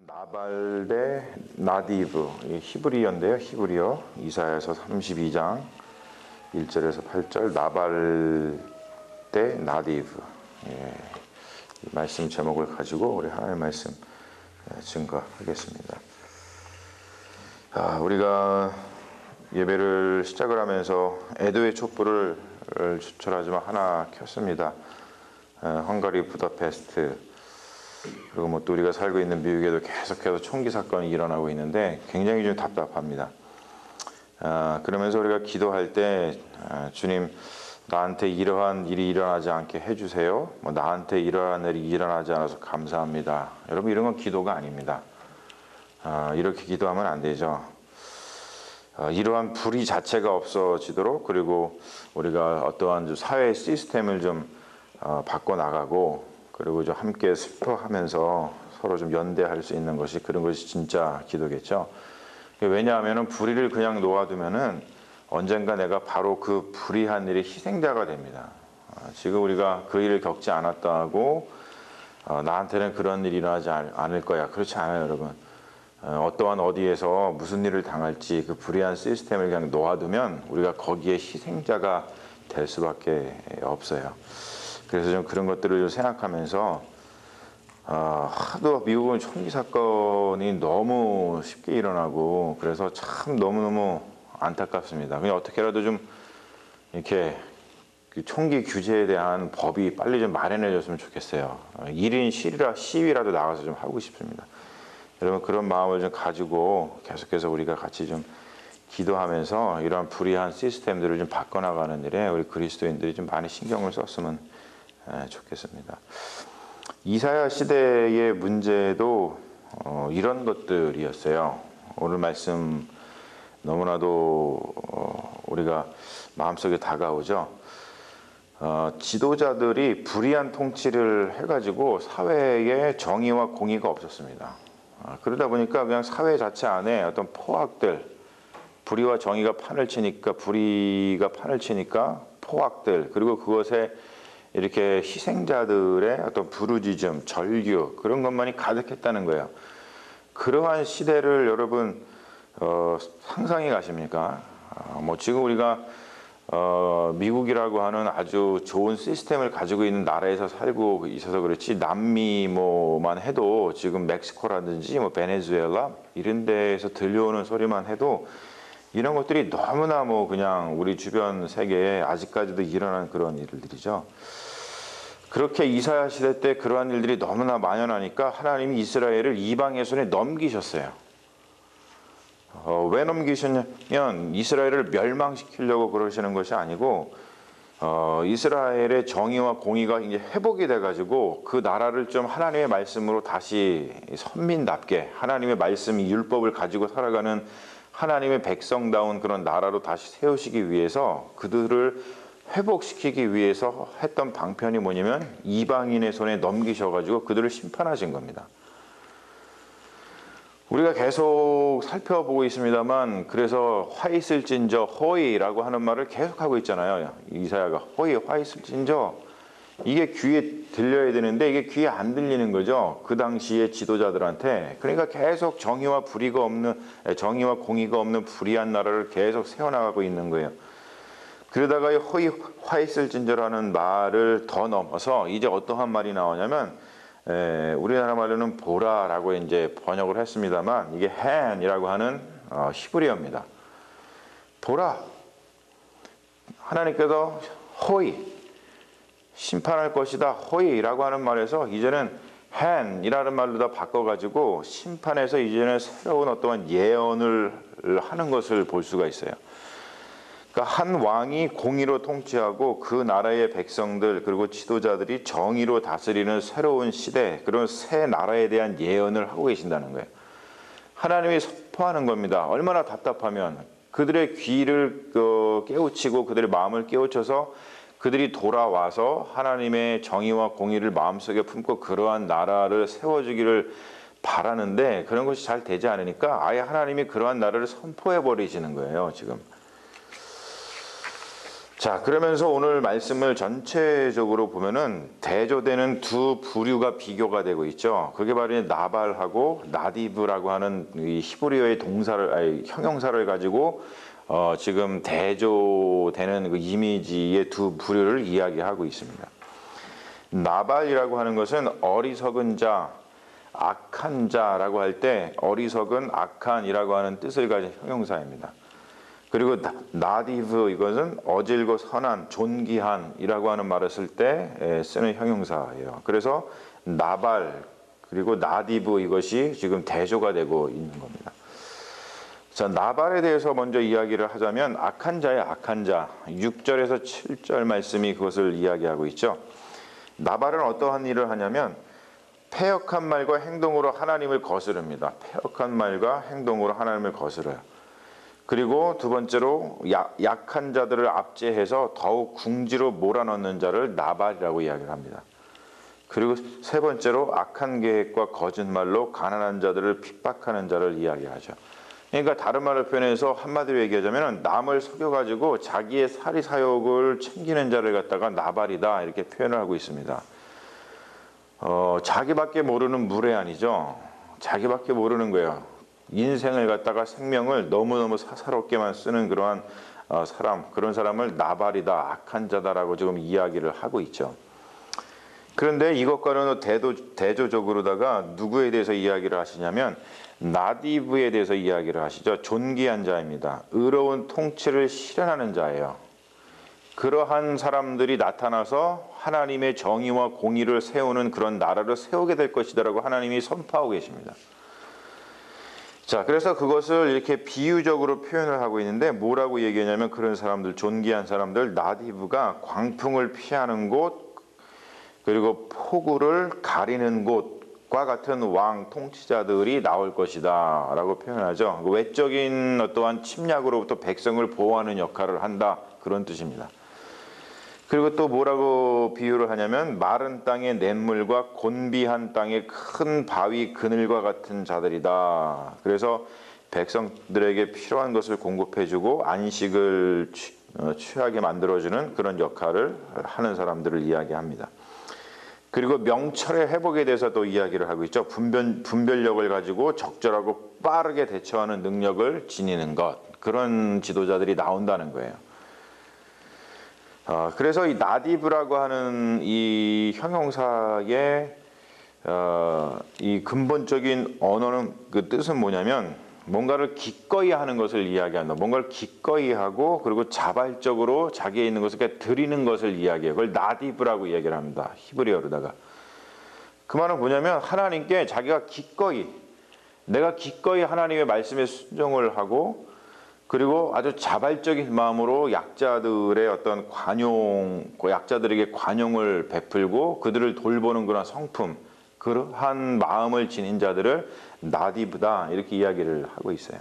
나발 대 나디브, 히브리어인데요. 히브리어 이사야서 32장 1절에서 8절 나발 대 나디브. 이 말씀 제목을 가지고 우리 하나님의 말씀 증거하겠습니다. 우리가 예배를 시작을 하면서 에도의 촛불을 추천하지만 하나 켰습니다. 헝가리 부다페스트, 그리고 뭐 또 우리가 살고 있는 미국에도 계속해서 총기 사건이 일어나고 있는데 굉장히 좀 답답합니다. 그러면서 우리가 기도할 때 주님, 나한테 이러한 일이 일어나지 않게 해주세요. 뭐 나한테 이러한 일이 일어나지 않아서 감사합니다. 여러분, 이런 건 기도가 아닙니다. 이렇게 기도하면 안 되죠. 이러한 불의 자체가 없어지도록, 그리고 우리가 어떠한 사회 시스템을 좀 바꿔나가고, 그리고 좀 함께 슬퍼하면서 서로 좀 연대할 수 있는 것이, 그런 것이 진짜 기도겠죠. 왜냐하면 불의를 그냥 놓아두면은 언젠가 내가 바로 그 불의한 일의 희생자가 됩니다. 지금 우리가 그 일을 겪지 않았다고 나한테는 그런 일이 일어나지 않을 거야, 그렇지 않아요, 여러분. 어떠한 어디에서 무슨 일을 당할지 그 불의한 시스템을 그냥 놓아두면 우리가 거기에 희생자가 될 수밖에 없어요. 그래서 좀 그런 것들을 좀 생각하면서 하도 미국은 총기 사건이 너무 쉽게 일어나고, 그래서 참 너무너무 안타깝습니다. 그냥 어떻게라도 좀 이렇게 총기 규제에 대한 법이 빨리 좀 마련해졌으면 좋겠어요. 1인 시위라도 나가서 좀 하고 싶습니다. 여러분, 그런 마음을 좀 가지고 계속해서 우리가 같이 좀 기도하면서 이러한 불의한 시스템들을 좀 바꿔나가는 일에 우리 그리스도인들이 좀 많이 신경을 썼으면 좋겠습니다. 이사야 시대의 문제도 이런 것들이었어요. 오늘 말씀 너무나도 우리가 마음속에 다가오죠. 지도자들이 불의한 통치를 해가지고 사회에 정의와 공의가 없었습니다. 그러다 보니까 그냥 사회 자체 안에 어떤 포악들, 불의와 정의가 판을 치니까, 불의가 판을 치니까 포악들, 그리고 그것에 이렇게 희생자들의 어떤 부르짖음, 절규, 그런 것만이 가득했다는 거예요. 그러한 시대를 여러분 상상해 가십니까? 뭐 지금 우리가 미국이라고 하는 아주 좋은 시스템을 가지고 있는 나라에서 살고 있어서 그렇지, 남미 뭐만 해도 지금 멕시코라든지 뭐 베네수엘라 이런 데에서 들려오는 소리만 해도 이런 것들이 너무나 뭐 그냥 우리 주변 세계에 아직까지도 일어나는 그런 일들이죠. 그렇게 이사야 시대 때 그러한 일들이 너무나 만연하니까 하나님이 이스라엘을 이방의 손에 넘기셨어요. 왜 넘기셨냐면 이스라엘을 멸망시키려고 그러시는 것이 아니고, 이스라엘의 정의와 공의가 이제 회복이 돼가지고 그 나라를 좀 하나님의 말씀으로 다시 선민답게, 하나님의 말씀, 율법을 가지고 살아가는 하나님의 백성다운 그런 나라로 다시 세우시기 위해서, 그들을 회복시키기 위해서 했던 방편이 뭐냐면 이방인의 손에 넘기셔가지고 그들을 심판하신 겁니다. 우리가 계속 살펴보고 있습니다만, 그래서 화 있을진저 허이라고 하는 말을 계속하고 있잖아요. 이사야가 화 있을진저, 이게 귀에 들려야 되는데 이게 귀에 안 들리는 거죠, 그 당시의 지도자들한테. 그러니까 계속 정의와 공의가 없는 불의한 나라를 계속 세워나가고 있는 거예요. 그러다가 이 화 있을진저라는 말을 더 넘어서 이제 어떠한 말이 나오냐면, 우리나라 말로는 보라라고 이제 번역을 했습니다만, 이게 헨이라고 하는 히브리어입니다. 보라, 하나님께서 호이, 심판할 것이다, 호이라고 하는 말에서 이제는 헨이라는 말로 다 바꿔가지고 심판에서 이제는 새로운 어떠한 예언을 하는 것을 볼 수가 있어요. 그러니까 한 왕이 공의로 통치하고 그 나라의 백성들, 그리고 지도자들이 정의로 다스리는 새로운 시대, 그런 새 나라에 대한 예언을 하고 계신다는 거예요. 하나님이 선포하는 겁니다. 얼마나 답답하면 그들의 귀를 깨우치고 그들의 마음을 깨우쳐서 그들이 돌아와서 하나님의 정의와 공의를 마음속에 품고 그러한 나라를 세워주기를 바라는데, 그런 것이 잘 되지 않으니까 아예 하나님이 그러한 나라를 선포해 버리시는 거예요, 지금. 자, 그러면서 오늘 말씀을 전체적으로 보면은 대조되는 두 부류가 비교가 되고 있죠. 그게 바로 나발하고 나디브라고 하는 이 히브리어의 형용사를 가지고 지금 대조되는 그 이미지의 두 부류를 이야기하고 있습니다. 나발이라고 하는 것은 어리석은 자, 악한 자라고 할 때 어리석은 악한이라고 하는 뜻을 가진 형용사입니다. 그리고 나디브, 이것은 어질고 선한, 존귀한이라고 하는 말을 쓸 때 쓰는 형용사예요. 그래서 나발 그리고 나디브, 이것이 지금 대조가 되고 있는 겁니다. 자, 나발에 대해서 먼저 이야기를 하자면 악한 자의 악한 자, 6절에서 7절 말씀이 그것을 이야기하고 있죠. 나발은 어떠한 일을 하냐면 패역한 말과 행동으로 하나님을 거스릅니다. 패역한 말과 행동으로 하나님을 거스려요. 그리고 두 번째로 약한 자들을 압제해서 더욱 궁지로 몰아넣는 자를 나발이라고 이야기를 합니다. 그리고 세 번째로 악한 계획과 거짓말로 가난한 자들을 핍박하는 자를 이야기하죠. 그러니까 다른 말로 표현해서 한마디로 얘기하자면 남을 속여가지고 자기의 사리사욕을 챙기는 자를 갖다가 나발이다, 이렇게 표현을 하고 있습니다. 자기밖에 모르는 무례한이죠. 자기밖에 모르는 거예요. 인생을 갖다가 생명을 너무너무 사사롭게만 쓰는 그러한 그런 사람을 나발이다, 악한 자다라고 지금 이야기를 하고 있죠. 그런데 이것과는 대조적으로다가 누구에 대해서 이야기를 하시냐면 나디브에 대해서 이야기를 하시죠. 존귀한 자입니다. 의로운 통치를 실현하는 자예요. 그러한 사람들이 나타나서 하나님의 정의와 공의를 세우는 그런 나라를 세우게 될 것이다라고 하나님이 선포하고 계십니다. 자, 그래서 그것을 이렇게 비유적으로 표현을 하고 있는데 뭐라고 얘기하냐면 그런 사람들, 존귀한 사람들, 나디브가 광풍을 피하는 곳, 그리고 폭우를 가리는 곳과 같은 왕 통치자들이 나올 것이다 라고 표현하죠. 외적인 어떠한 침략으로부터 백성을 보호하는 역할을 한다, 그런 뜻입니다. 그리고 또 뭐라고 비유를 하냐면 마른 땅의 냇물과 곤비한 땅의 큰 바위 그늘과 같은 자들이다. 그래서 백성들에게 필요한 것을 공급해주고 안식을 취하게 만들어주는 그런 역할을 하는 사람들을 이야기합니다. 그리고 명철의 회복에 대해서 또 이야기를 하고 있죠. 분별력을 가지고 적절하고 빠르게 대처하는 능력을 지니는 것, 그런 지도자들이 나온다는 거예요. 그래서 이 나디브라고 하는 이 형용사의 이 근본적인 언어는, 그 뜻은 뭐냐면 뭔가를 기꺼이 하는 것을 이야기한다. 뭔가를 기꺼이 하고 그리고 자발적으로 자기에 있는 것을 드리는 것을 이야기해요. 그걸 나디브라고 이야기를 합니다. 히브리어로다가. 그 말은 뭐냐면 하나님께 자기가 내가 기꺼이 하나님의 말씀에 순종을 하고 그리고 아주 자발적인 마음으로 약자들의 어떤 약자들에게 관용을 베풀고 그들을 돌보는 그런 성품, 그러한 마음을 지닌 자들을 나디브다, 이렇게 이야기를 하고 있어요.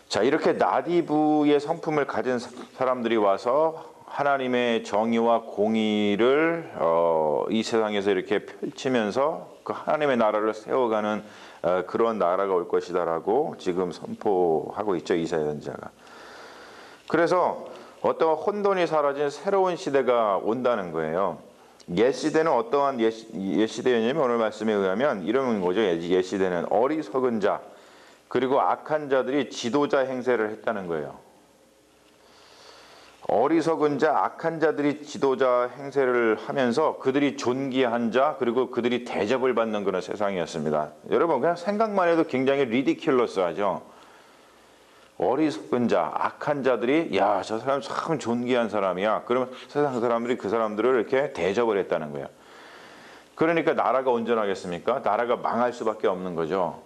자, 이렇게 나디브의 성품을 가진 사람들이 와서 하나님의 정의와 공의를 이 세상에서 이렇게 펼치면서 그 하나님의 나라를 세워가는 그런 나라가 올 것이다라고 지금 선포하고 있죠, 이사야 선지자가. 그래서 어떠한 혼돈이 사라진 새로운 시대가 온다는 거예요. 옛 시대는 어떠한 옛 시대였냐면 오늘 말씀에 의하면 이런 거죠. 옛 시대는 어리석은 자 그리고 악한 자들이 지도자 행세를 했다는 거예요. 어리석은 자, 악한 자들이 지도자 행세를 하면서 그들이 존귀한 자, 그리고 그들이 대접을 받는 그런 세상이었습니다. 여러분 그냥 생각만 해도 굉장히 리디큘러스하죠. 어리석은 자, 악한 자들이 야, 저 사람 참 존귀한 사람이야. 그러면 세상 사람들이 그 사람들을 이렇게 대접을 했다는 거예요. 그러니까 나라가 온전하겠습니까? 나라가 망할 수밖에 없는 거죠.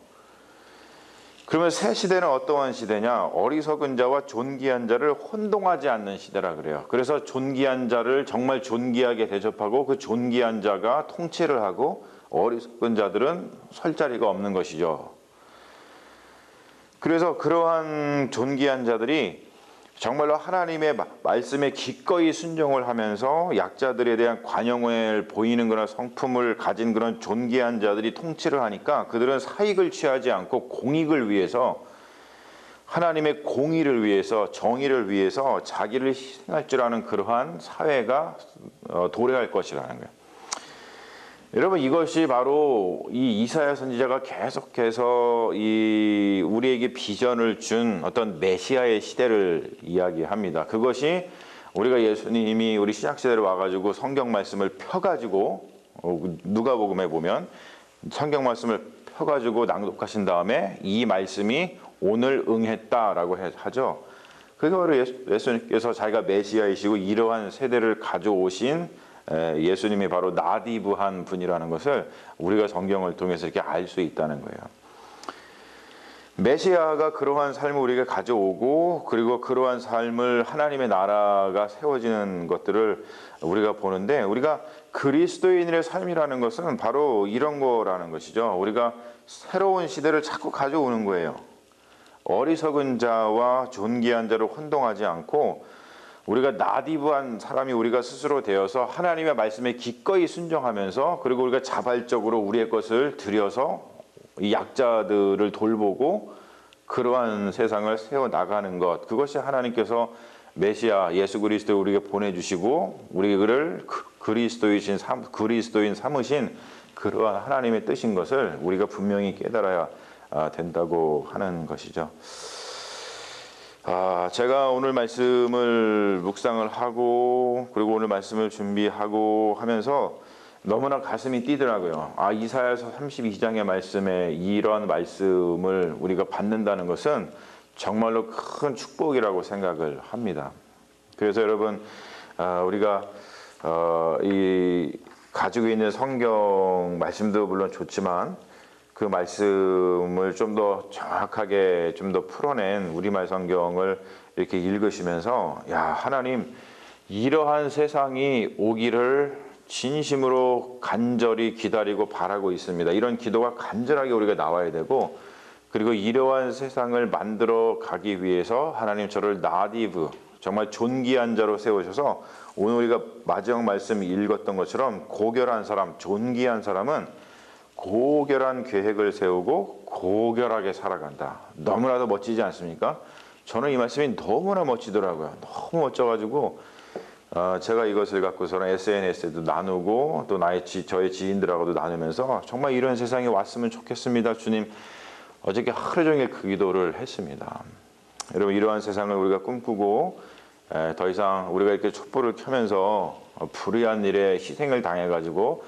그러면 새 시대는 어떠한 시대냐? 어리석은 자와 존귀한 자를 혼동하지 않는 시대라 그래요. 그래서 존귀한 자를 정말 존귀하게 대접하고 그 존귀한 자가 통치를 하고 어리석은 자들은 설 자리가 없는 것이죠. 그래서 그러한 존귀한 자들이 정말로 하나님의 말씀에 기꺼이 순종을 하면서 약자들에 대한 관용을 보이는 그런 성품을 가진 그런 존귀한 자들이 통치를 하니까 그들은 사익을 취하지 않고 공익을 위해서 하나님의 공의를 위해서, 정의를 위해서 자기를 희생할 줄 아는 그러한 사회가 도래할 것이라는 거예요. 여러분, 이것이 바로 이 이사야 선지자가 계속해서 우리에게 비전을 준 어떤 메시아의 시대를 이야기합니다. 그것이 우리가 예수님이 우리 신약 시대로 와가지고 성경 말씀을 펴가지고 누가복음에 보면 성경 말씀을 펴가지고 낭독하신 다음에 이 말씀이 오늘 응했다라고 하죠. 그게 바로 예수님께서 자기가 메시아이시고 이러한 세대를 가져오신 예수님이 바로 나디브한 분이라는 것을 우리가 성경을 통해서 이렇게 알 수 있다는 거예요. 메시아가 그러한 삶을 우리가 가져오고, 그리고 그러한 삶을 하나님의 나라가 세워지는 것들을 우리가 보는데, 우리가 그리스도인의 삶이라는 것은 바로 이런 거라는 것이죠. 우리가 새로운 시대를 자꾸 가져오는 거예요. 어리석은 자와 존귀한 자를 혼동하지 않고, 우리가 나디브한 사람이 우리가 스스로 되어서 하나님의 말씀에 기꺼이 순종하면서, 그리고 우리가 자발적으로 우리의 것을 들여서 이 약자들을 돌보고 그러한 세상을 세워나가는 것, 그것이 하나님께서 메시아 예수 그리스도를 우리에게 보내주시고 우리를 그리스도인 삼으신 그러한 하나님의 뜻인 것을 우리가 분명히 깨달아야 된다고 하는 것이죠. 제가 오늘 말씀을 묵상을 하고, 그리고 오늘 말씀을 준비하고 하면서 너무나 가슴이 뛰더라고요. 이사야서 32장의 말씀에 이런 말씀을 우리가 받는다는 것은 정말로 큰 축복이라고 생각을 합니다. 그래서 여러분, 우리가 이 가지고 있는 성경 말씀도 물론 좋지만, 그 말씀을 좀 더 정확하게 좀 더 풀어낸 우리말 성경을 이렇게 읽으시면서, 하나님, 이러한 세상이 오기를 진심으로 간절히 기다리고 바라고 있습니다. 이런 기도가 간절하게 우리가 나와야 되고, 그리고 이러한 세상을 만들어 가기 위해서 하나님 저를 나디브, 정말 존귀한 자로 세우셔서, 오늘 우리가 마지막 말씀 읽었던 것처럼 고결한 사람, 존귀한 사람은 고결한 계획을 세우고 고결하게 살아간다. 너무나도 멋지지 않습니까? 저는 이 말씀이 너무나 멋지더라고요. 너무 멋져가지고 제가 이것을 갖고서는 SNS에도 나누고, 또 저의 지인들하고도 나누면서 정말 이런 세상이 왔으면 좋겠습니다. 주님, 어저께 하루 종일 그 기도를 했습니다. 여러분, 이러한 세상을 우리가 꿈꾸고, 더 이상 우리가 이렇게 촛불을 켜면서 불의한 일에 희생을 당해가지고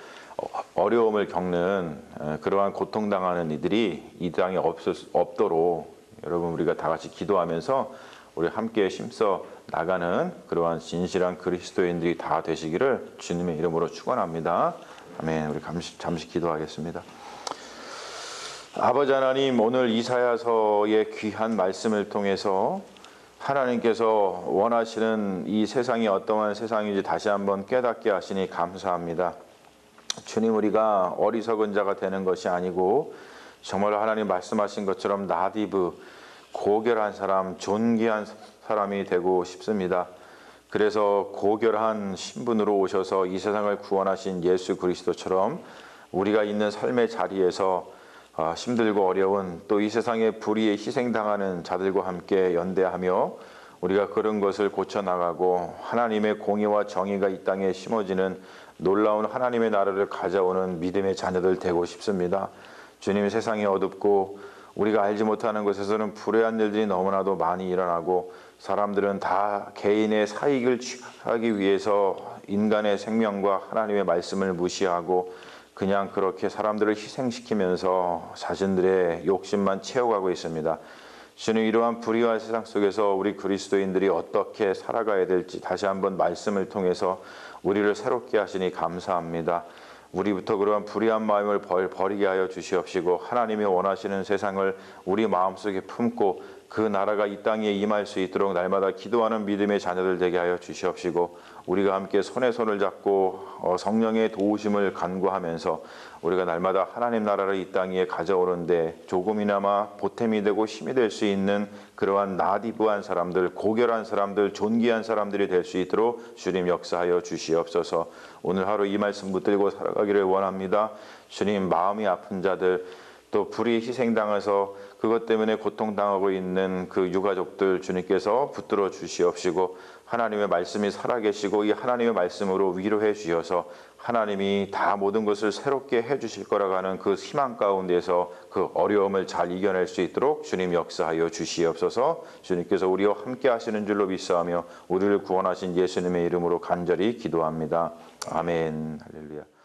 어려움을 겪는 그러한 고통당하는 이들이 이 땅에 없도록 여러분, 우리가 다 같이 기도하면서 우리 함께 힘써 나가는 그러한 진실한 그리스도인들이 다 되시기를 주님의 이름으로 축원합니다. 아멘. 우리 잠시 기도하겠습니다. 아버지 하나님, 오늘 이사야서의 귀한 말씀을 통해서 하나님께서 원하시는 이 세상이 어떠한 세상인지 다시 한번 깨닫게 하시니 감사합니다. 주님, 우리가 어리석은 자가 되는 것이 아니고 정말로 하나님 말씀하신 것처럼 나디브, 고결한 사람, 존귀한 사람이 되고 싶습니다. 그래서 고결한 신분으로 오셔서 이 세상을 구원하신 예수 그리스도처럼 우리가 있는 삶의 자리에서 힘들고 어려운, 또 이 세상에 불의에 희생당하는 자들과 함께 연대하며 우리가 그런 것을 고쳐나가고 하나님의 공의와 정의가 이 땅에 심어지는 놀라운 하나님의 나라를 가져오는 믿음의 자녀들 되고 싶습니다. 주님, 세상이 어둡고 우리가 알지 못하는 곳에서는 불의한 일들이 너무나도 많이 일어나고, 사람들은 다 개인의 사익을 취하기 위해서 인간의 생명과 하나님의 말씀을 무시하고 그냥 그렇게 사람들을 희생시키면서 자신들의 욕심만 채워가고 있습니다. 주님, 이러한 불의와 세상 속에서 우리 그리스도인들이 어떻게 살아가야 될지 다시 한번 말씀을 통해서 우리를 새롭게 하시니 감사합니다. 우리부터 그러한 불의한 마음을 버리게 하여 주시옵시고, 하나님이 원하시는 세상을 우리 마음속에 품고 그 나라가 이 땅에 임할 수 있도록 날마다 기도하는 믿음의 자녀들 되게 하여 주시옵시고, 우리가 함께 손에 손을 잡고 성령의 도우심을 간구하면서 우리가 날마다 하나님 나라를 이 땅에 가져오는데 조금이나마 보탬이 되고 힘이 될 수 있는 그러한 나디브한 사람들, 고결한 사람들, 존귀한 사람들이 될 수 있도록 주님 역사하여 주시옵소서. 오늘 하루 이 말씀 붙들고 살아가기를 원합니다. 주님, 마음이 아픈 자들, 또 또 불이 희생당해서 그것 때문에 고통당하고 있는 그 유가족들 주님께서 붙들어 주시옵시고 하나님의 말씀이 살아계시고 이 하나님의 말씀으로 위로해 주셔서 하나님이 다 모든 것을 새롭게 해 주실 거라고 하는 그 희망 가운데서 그 어려움을 잘 이겨낼 수 있도록 주님 역사하여 주시옵소서. 주님께서 우리와 함께 하시는 줄로 믿사오며 우리를 구원하신 예수님의 이름으로 간절히 기도합니다. 아멘. 할렐루야.